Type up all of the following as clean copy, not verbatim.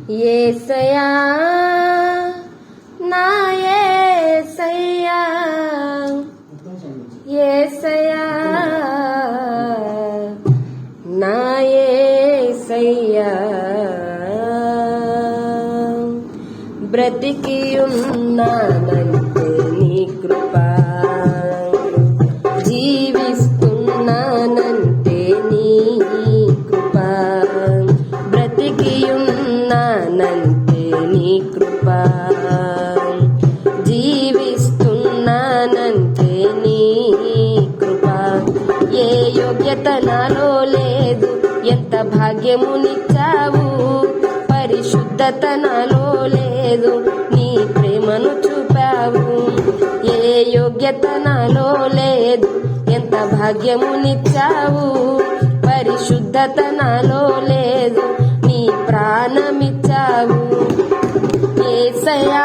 యేసయ్యా నా యేసయ్యా యేసయ్యా నా యేసయ్యా బ్రతికి ఉన్నానంటే నీ కృప జీవిస్తున్నానంటే నీ కృప బ్రతికి ఉన్నానంటే నీ కృప జీవిస్తున్నానంటే నీ కృప ఏ యోగ్యత నాలో లేదు ఎంత భాగ్యమునిచ్చావు పరిశుద్ధత నాలో లేదు నీ ప్రేమను చూపావు ఏ యోగ్యత నాలో లేదు ఎంత భాగ్యమునిచ్చావు పరిశుద్ధత నాలో లేదు నీ ప్రాణమిచ్చావు యేసయ్యా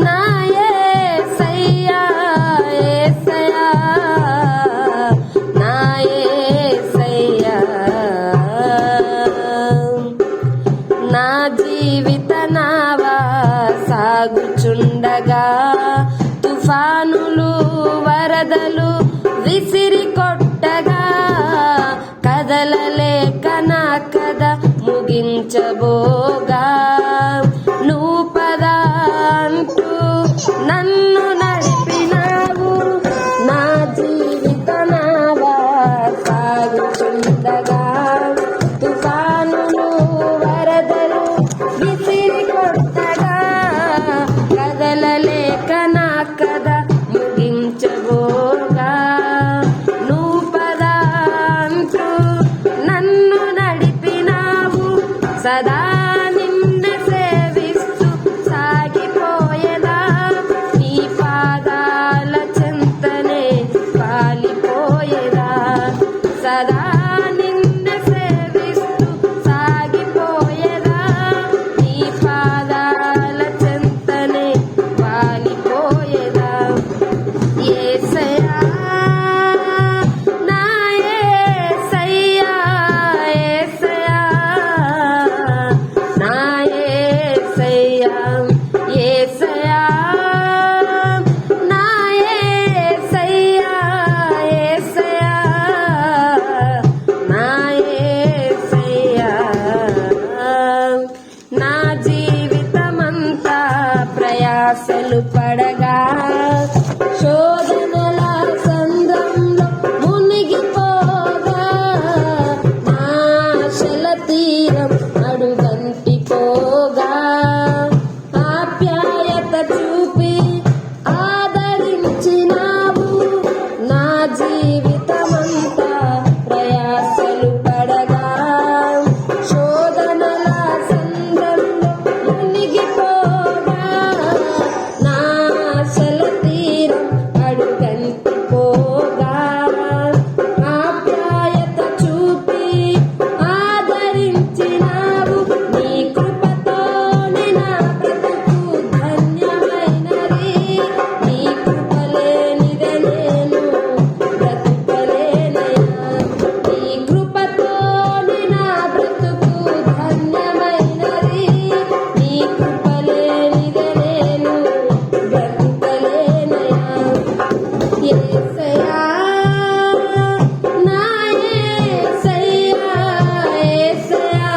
నా యేసయ్యా యేసయ్యా నా యేసయ్యా నా జీవిత నావా సాగుచుండగా తుఫానులు వరదలు విసిరి కొట్టగా కదలలేక నా కథ ముగించబోగా నువ్వు పదా అంటూ నన్ను నడిపినావు నా జీవిత నావా సాగుచుండగా తుఫానులు వరదలు విసిరి కొట్టగా కదలలేక నా కథ ముగించబోగా నువ్వు పదా అంటూ నన్ను నడిపినావు సదా నిన్ను సేవిస్తూ సాగిపోయేదా నీ పాదాల చెంతనే పాలిపోయేదా సదా నిన్ను సేవిస్తూ సాగిపోయేదా నీ పాదాల చెంతనే పాలిపోయేదా యేసయ్యా నా యేసయ్యా యేసయ్యా నా యేసయ్యా యేసయ్యా నా యేసయ్యా యేసయ్యా నా యేసయ్యా నా జీవితమంతా ప్రయాసలు పడగా శోధనల సంద్రంలో మునిగిపోగా నా ఆశల తీరం అడుగంటిపోగా ఆప్యాయత చూపి ఆదరించినావు నా జీవితమంతా ప్రయాసలు పడగా శోధనల సంద్రంలో మునిగిపోగా నా ఆశల తీరం అడుగంటిపోగా ఆప్యాయత చూపి ఆదరించినావు నీ కృపతోనే నా బ్రతుకు ధన్యమైనది నీ కృప లేనిదే నేను బ్రతుకలేనయ్యా నీ కృపతోనే నా బ్రతుకు ధన్యమైనది నీ కృప లేనిదే నేను బ్రతుకలేనయ్యా యేసయ్యా నా యేసయ్యా యేసయ్యా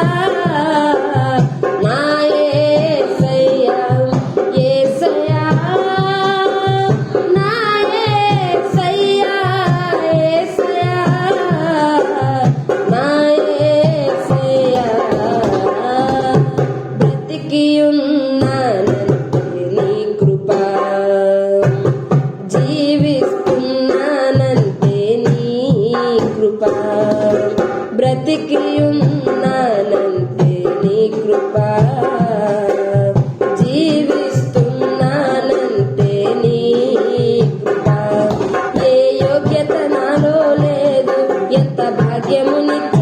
నా యేసయ్యా యేసయ్యా నా యేసయ్యా యేసయ్యా నా యేసయ్యా బ్రతికి ఉన్నానంటే నీ కృప జీవిస్తున్నానంటే నీ కృప బ్రతికి ఉన్నానంటే నీ కృప జీవిస్తున్నానంటే నీ కృప ఏ యోగ్యత నాలో లేదు ఎంత భాగ్యమునిచ్చావు